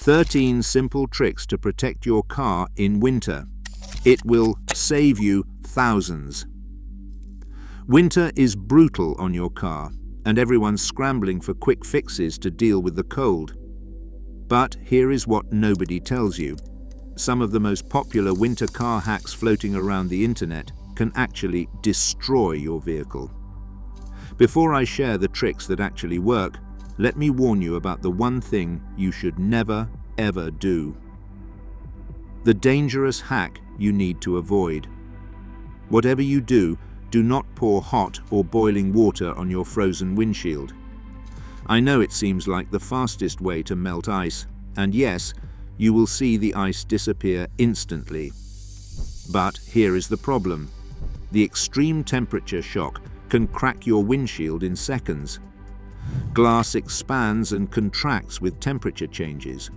13 simple tricks to protect your car in winter. It will save you thousands. Winter is brutal on your car, and everyone's scrambling for quick fixes to deal with the cold. But here is what nobody tells you. Some of the most popular winter car hacks floating around the internet can actually destroy your vehicle. Before I share the tricks that actually work, let me warn you about the one thing you should never, ever do. The dangerous hack you need to avoid. Whatever you do, do not pour hot or boiling water on your frozen windshield. I know it seems like the fastest way to melt ice, and yes, you will see the ice disappear instantly. But here is the problem. The extreme temperature shock can crack your windshield in seconds. Glass expands and contracts with temperature changes,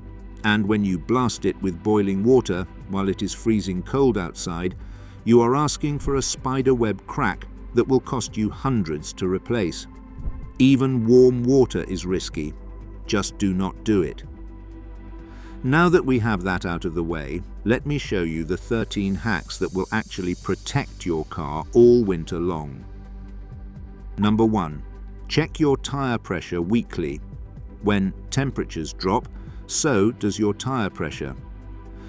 and when you blast it with boiling water while it is freezing cold outside, you are asking for a spiderweb crack that will cost you hundreds to replace. Even warm water is risky. Just do not do it. Now that we have that out of the way, let me show you the 13 hacks that will actually protect your car all winter long. Number 1. Check your tire pressure weekly. When temperatures drop, so does your tire pressure.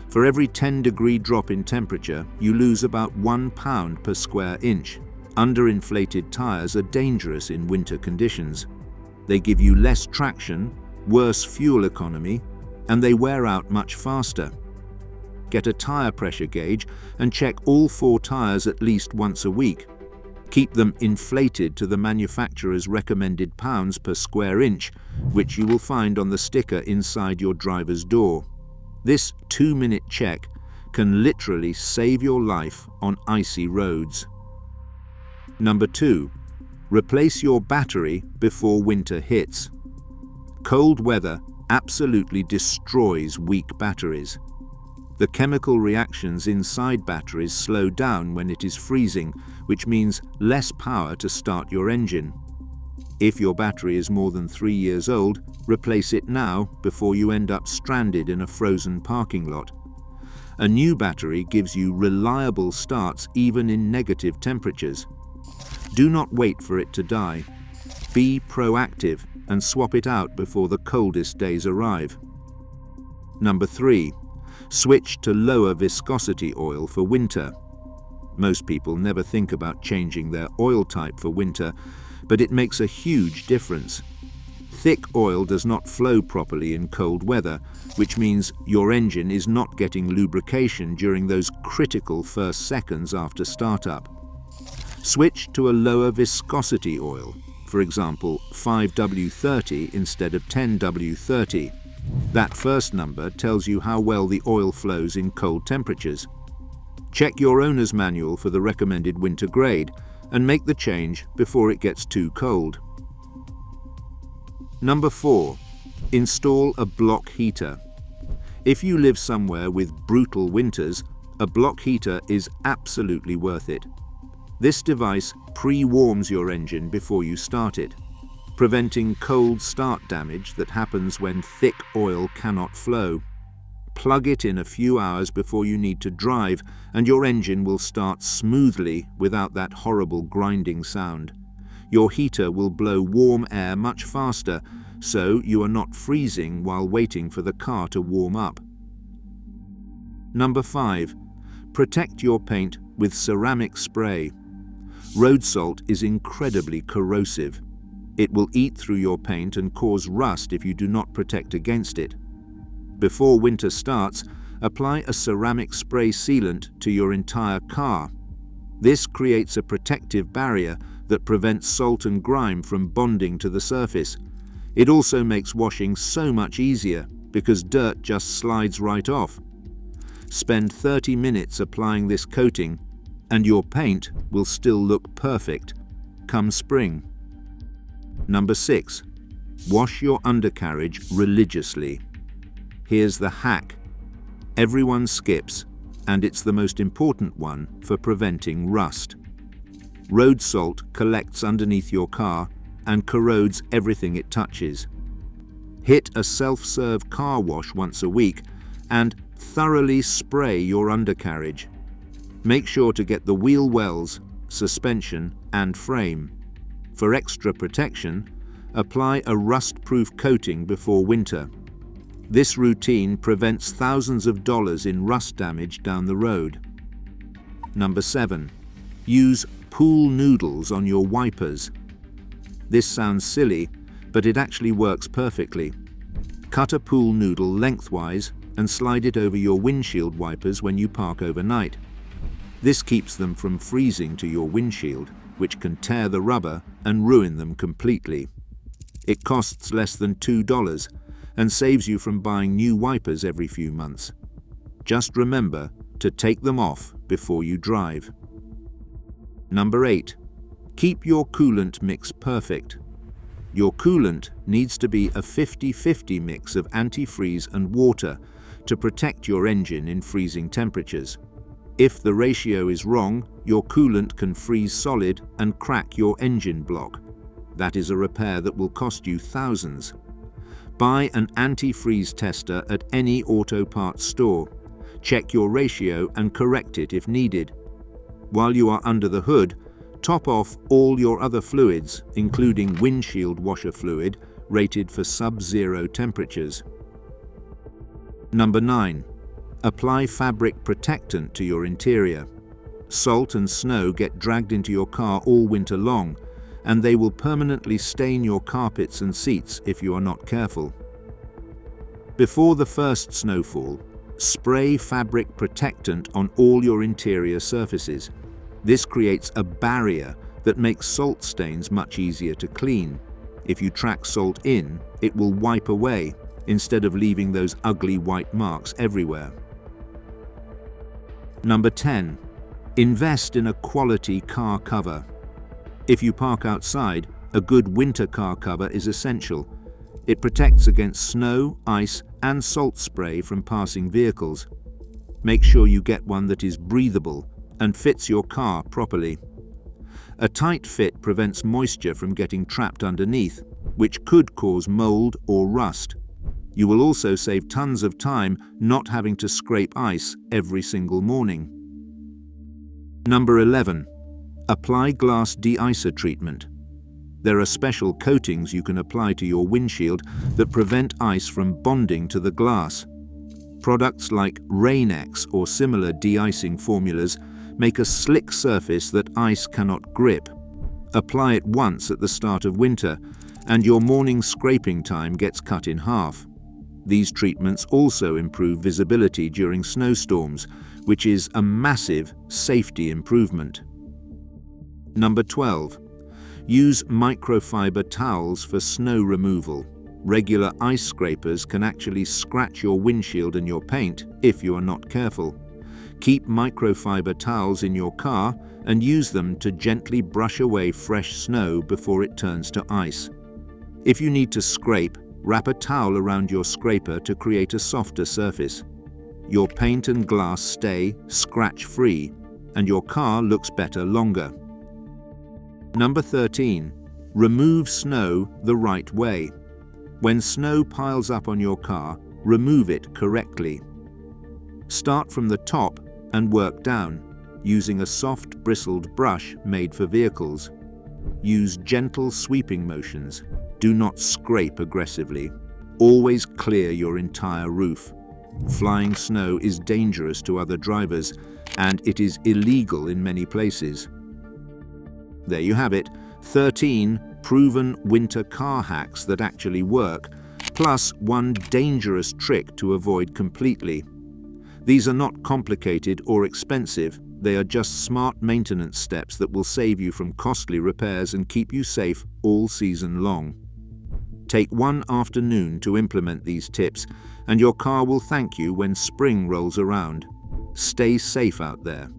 For every 10-degree drop in temperature, you lose about 1 pound per square inch. Underinflated tires are dangerous in winter conditions. They give you less traction, worse fuel economy, and they wear out much faster. Get a tire pressure gauge and check all 4 tires at least once a week. Keep them inflated to the manufacturer's recommended pounds per square inch, which you will find on the sticker inside your driver's door. This 2-minute check can literally save your life on icy roads. Number 2. Replace your battery before winter hits. Cold weather absolutely destroys weak batteries. The chemical reactions inside batteries slow down when it is freezing, which means less power to start your engine. If your battery is more than 3 years old, replace it now before you end up stranded in a frozen parking lot. A new battery gives you reliable starts even in negative temperatures. Do not wait for it to die. Be proactive and swap it out before the coldest days arrive. Number 3. Switch to lower viscosity oil for winter. Most people never think about changing their oil type for winter, but it makes a huge difference. Thick oil does not flow properly in cold weather, which means your engine is not getting lubrication during those critical first seconds after startup. Switch to a lower viscosity oil, for example 5W30 instead of 10W30. That first number tells you how well the oil flows in cold temperatures. Check your owner's manual for the recommended winter grade and make the change before it gets too cold. Number 4. Install a block heater. If you live somewhere with brutal winters, a block heater is absolutely worth it. This device pre-warms your engine before you start it, preventing cold start damage that happens when thick oil cannot flow. Plug it in a few hours before you need to drive, and your engine will start smoothly without that horrible grinding sound. Your heater will blow warm air much faster, so you are not freezing while waiting for the car to warm up. Number 5. Protect your paint with ceramic spray. Road salt is incredibly corrosive. It will eat through your paint and cause rust if you do not protect against it. Before winter starts, apply a ceramic spray sealant to your entire car. This creates a protective barrier that prevents salt and grime from bonding to the surface. It also makes washing so much easier because dirt just slides right off. Spend 30 minutes applying this coating and your paint will still look perfect come spring. Number 6. Wash your undercarriage religiously. Here's the hack. Everyone skips, and it's the most important one for preventing rust. Road salt collects underneath your car and corrodes everything it touches. Hit a self-serve car wash once a week and thoroughly spray your undercarriage. Make sure to get the wheel wells, suspension and frame. For extra protection, apply a rust-proof coating before winter. This routine prevents thousands of dollars in rust damage down the road. Number 7. Use pool noodles on your wipers. This sounds silly, but it actually works perfectly. Cut a pool noodle lengthwise and slide it over your windshield wipers when you park overnight. This keeps them from freezing to your windshield, which can tear the rubber and ruin them completely. It costs less than $2 and saves you from buying new wipers every few months. Just remember to take them off before you drive. Number 8. Keep your coolant mix perfect. Your coolant needs to be a 50-50 mix of antifreeze and water to protect your engine in freezing temperatures. If the ratio is wrong, your coolant can freeze solid and crack your engine block. That is a repair that will cost you thousands. Buy an antifreeze tester at any auto parts store. Check your ratio and correct it if needed. While you are under the hood, top off all your other fluids, including windshield washer fluid, rated for sub-zero temperatures. Number 9. Apply fabric protectant to your interior. Salt and snow get dragged into your car all winter long, and they will permanently stain your carpets and seats if you are not careful. Before the first snowfall, spray fabric protectant on all your interior surfaces. This creates a barrier that makes salt stains much easier to clean. If you track salt in, it will wipe away instead of leaving those ugly white marks everywhere. Number 10. Invest in a quality car cover. If you park outside, a good winter car cover is essential. It protects against snow, ice, and salt spray from passing vehicles. Make sure you get one that is breathable and fits your car properly. A tight fit prevents moisture from getting trapped underneath, which could cause mold or rust. You will also save tons of time not having to scrape ice every single morning. Number 11. Apply glass de-icer treatment. There are special coatings you can apply to your windshield that prevent ice from bonding to the glass. Products like Rain-X or similar de-icing formulas make a slick surface that ice cannot grip. Apply it once at the start of winter, and your morning scraping time gets cut in half. These treatments also improve visibility during snowstorms, which is a massive safety improvement. Number 12. Use microfiber towels for snow removal. Regular ice scrapers can actually scratch your windshield and your paint if you are not careful. Keep microfiber towels in your car and use them to gently brush away fresh snow before it turns to ice. If you need to scrape, wrap a towel around your scraper to create a softer surface. Your paint and glass stay scratch-free, and your car looks better longer. Number 13. Remove snow the right way. When snow piles up on your car, remove it correctly. Start from the top and work down, using a soft bristled brush made for vehicles. Use gentle sweeping motions. Do not scrape aggressively. Always clear your entire roof. Flying snow is dangerous to other drivers, and it is illegal in many places. There you have it, 13 proven winter car hacks that actually work, plus one dangerous trick to avoid completely. These are not complicated or expensive, they are just smart maintenance steps that will save you from costly repairs and keep you safe all season long. Take one afternoon to implement these tips, and your car will thank you when spring rolls around. Stay safe out there.